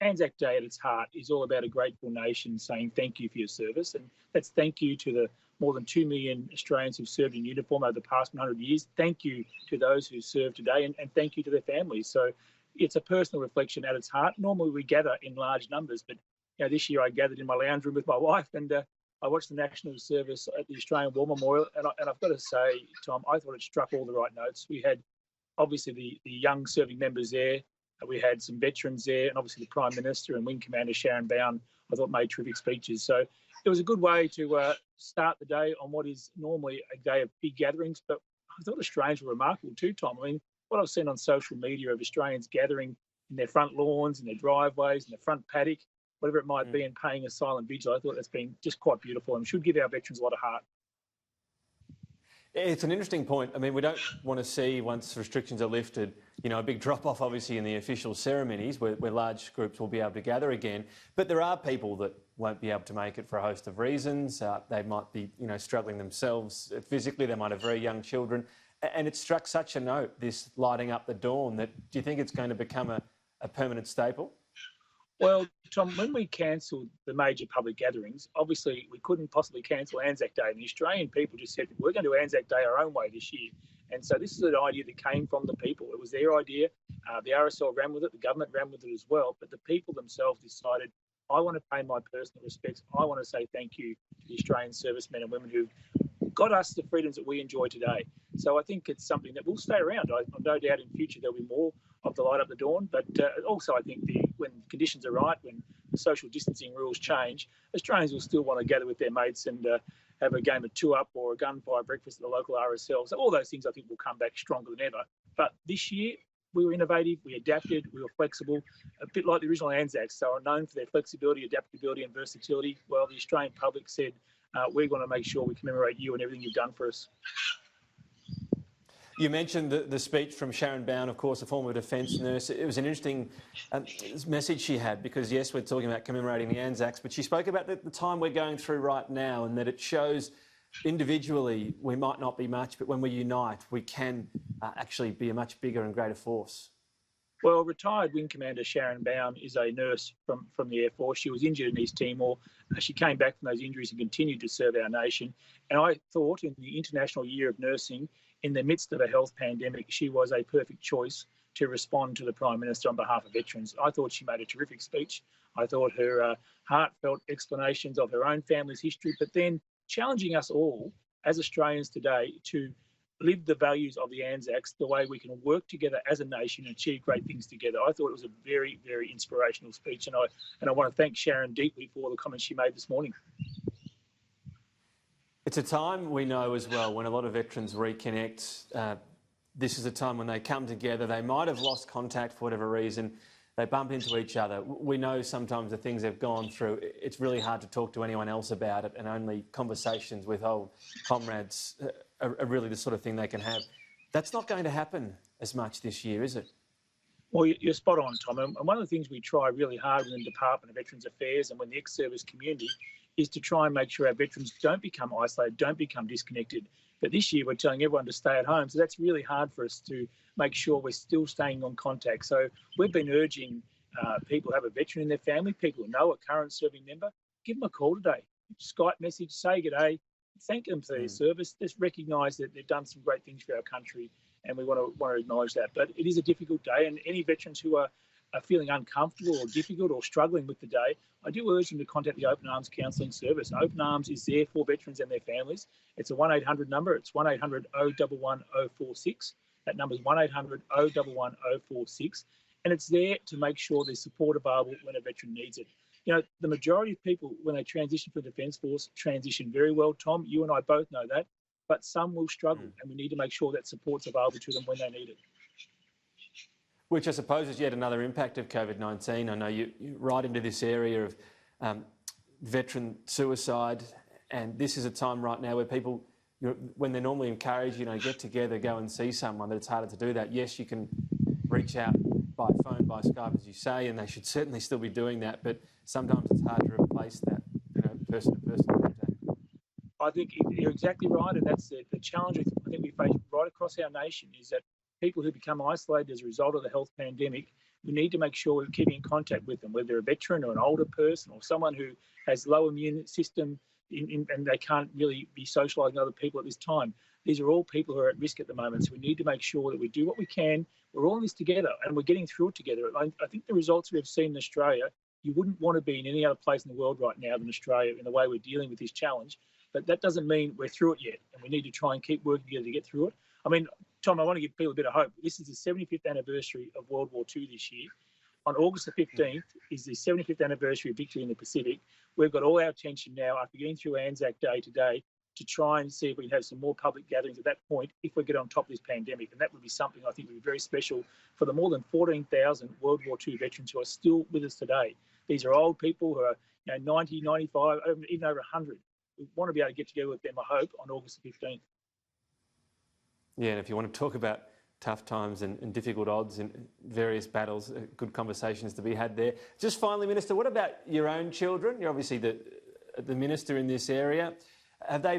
Anzac Day at its heart is all about a grateful nation saying thank you for your service. And that's thank you to the more than 2 million Australians who've served in uniform over the past 100 years. Thank you to those who serve today, and thank you to their families. So it's a personal reflection at its heart. Normally we gather in large numbers, but this year I gathered in my lounge room with my wife, and I watched the national service at the Australian War Memorial, and I've got to say, Tom, I thought it struck all the right notes. We had obviously the young serving members there. We had some veterans there, and obviously the Prime Minister and Wing Commander Sharon Browns, I thought, made terrific speeches. So it was a good way to start the day on what is normally a day of big gatherings. But I thought Australians were remarkable too, Tom. I mean, what I've seen on social media of Australians gathering in their front lawns, in their driveways, in their front paddock, whatever it might be, and paying a silent vigil, I thought that's been just quite beautiful and should give our veterans a lot of heart. It's an interesting point. I mean, we don't want to see, once restrictions are lifted, a big drop-off, obviously, in the official ceremonies where large groups will be able to gather again. But there are people that won't be able to make it for a host of reasons. They might be, struggling themselves physically. They might have very young children. And it struck such a note, this lighting up the dawn, that do you think it's going to become a permanent staple? Well, Tom, when we cancelled the major public gatherings, obviously we couldn't possibly cancel Anzac Day. And the Australian people just said, we're going to do Anzac Day our own way this year. And so this is an idea that came from the people. It was their idea. The RSL ran with it. The government ran with it as well. But the people themselves decided, I want to pay my personal respects. I want to say thank you to the Australian servicemen and women who got us the freedoms that we enjoy today. So I think it's something that will stay around. I've no doubt in future there'll be more of the light up the dawn. But also I think when conditions are right, when the social distancing rules change, Australians will still want to gather with their mates and have a game of two-up or a gunfire breakfast at the local RSL. So all those things I think will come back stronger than ever. But this year we were innovative, we adapted, we were flexible, a bit like the original Anzacs. So are known for their flexibility, adaptability and versatility. Well, the Australian public said, we're going to make sure we commemorate you and everything you've done for us. You mentioned the speech from Sharon Browns, of course, a former defence nurse. It was an interesting message she had because, yes, we're talking about commemorating the Anzacs, but she spoke about the time we're going through right now and that it shows individually we might not be much, but when we unite, we can actually be a much bigger and greater force. Well, retired Wing Commander Sharon Browns is a nurse from the Air Force. She was injured in East Timor. She came back from those injuries and continued to serve our nation. And I thought in the International Year of Nursing, in the midst of a health pandemic, she was a perfect choice to respond to the Prime Minister on behalf of veterans. I thought she made a terrific speech. I thought her heartfelt explanations of her own family's history, but then challenging us all as Australians today to live the values of the Anzacs, the way we can work together as a nation and achieve great things together. I thought it was a very, very inspirational speech, and I want to thank Sharon deeply for the comments she made this morning. It's a time we know as well when a lot of veterans reconnect. This is a time when they come together. They might have lost contact for whatever reason. They bump into each other. We know sometimes the things they've gone through, it's really hard to talk to anyone else about it, and only conversations with old comrades are really the sort of thing they can have. That's not going to happen as much this year, is it? Well, you're spot on, Tom. And one of the things we try really hard within the Department of Veterans Affairs and when the ex-service community is to try and make sure our veterans don't become isolated, don't become disconnected. But this year we're telling everyone to stay at home. So that's really hard for us to make sure we're still staying on contact. So we've been urging people who have a veteran in their family, people who know a current serving member, give them a call today. Skype message, say good day, thank them for their service. Just recognise that they've done some great things for our country, and we want to acknowledge that. But it is a difficult day, and any veterans who are feeling uncomfortable or difficult or struggling with the day, I do urge them to contact the Open Arms Counselling Service. Open Arms is there for veterans and their families. It's a 1-800 number. It's 1800 011 046. That number is 1800 011 046. And it's there to make sure there's support available when a veteran needs it. You know, the majority of people, when they transition from the Defence Force, transition very well, Tom. You and I both know that. But some will struggle, and we need to make sure that support's available to them when they need it. Which I suppose is yet another impact of COVID-19. I know you're right into this area of veteran suicide, and this is a time right now where people, when they're normally encouraged, get together, go and see someone, that it's harder to do that. Yes, you can reach out by phone, by Skype, as you say, and they should certainly still be doing that, but sometimes it's hard to replace that, person-to-person contact. I think you're exactly right, and that's the challenge I think we face right across our nation is that people who become isolated as a result of the health pandemic we need to make sure we're keeping in contact with them, whether they're a veteran or an older person or someone who has low immune system and they can't really be socialising with other people at this time. These are all people who are at risk at the moment. So we need to make sure that we do what we can. We're all in this together and we're getting through it together. I think the results we've seen in Australia, you wouldn't want to be in any other place in the world right now than Australia in the way we're dealing with this challenge. But that doesn't mean we're through it yet. And we need to try and keep working together to get through it. I mean, Tom, I want to give people a bit of hope. This is the 75th anniversary of World War II this year. On August the 15th is the 75th anniversary of victory in the Pacific. We've got all our attention now after getting through Anzac Day today to try and see if we can have some more public gatherings at that point if we get on top of this pandemic. And that would be something I think would be very special for the more than 14,000 World War II veterans who are still with us today. These are old people who are 90, 95, even over 100. We want to be able to get together with them, I hope, on August the 15th. Yeah, and if you want to talk about tough times and difficult odds in various battles, good conversations to be had there. Just finally, Minister, what about your own children? You're obviously the minister in this area. Have they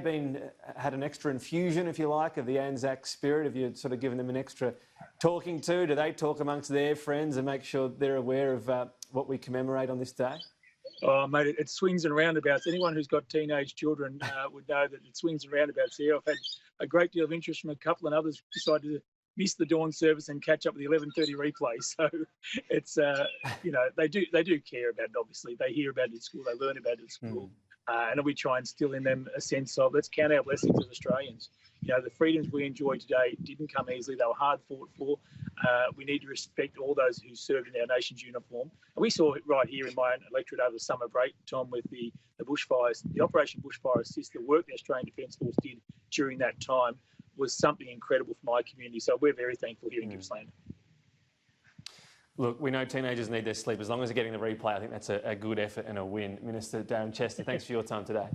had an extra infusion, if you like, of the Anzac spirit? Have you sort of given them an extra talking to? Do they talk amongst their friends and make sure they're aware of what we commemorate on this day? Oh, mate, it swings and roundabouts. Anyone who's got teenage children would know that it swings and roundabouts here. I've had a great deal of interest from a couple, and others decided to miss the dawn service and catch up with the 11:30 replay. So it's, they do care about it, obviously. They hear about it at school, they learn about it at school. And we try and instill in them a sense of, let's count our blessings as Australians. The freedoms we enjoy today didn't come easily. They were hard fought for. We need to respect all those who served in our nation's uniform. And we saw it right here in my own electorate over the summer break, Tom, with the bushfires, the Operation Bushfire Assist, the work the Australian Defence Force did during that time was something incredible for my community. So we're very thankful here in Gippsland. Look, we know teenagers need their sleep. As long as they're getting the replay, I think that's a good effort and a win. Minister Darren Chester, thanks for your time today.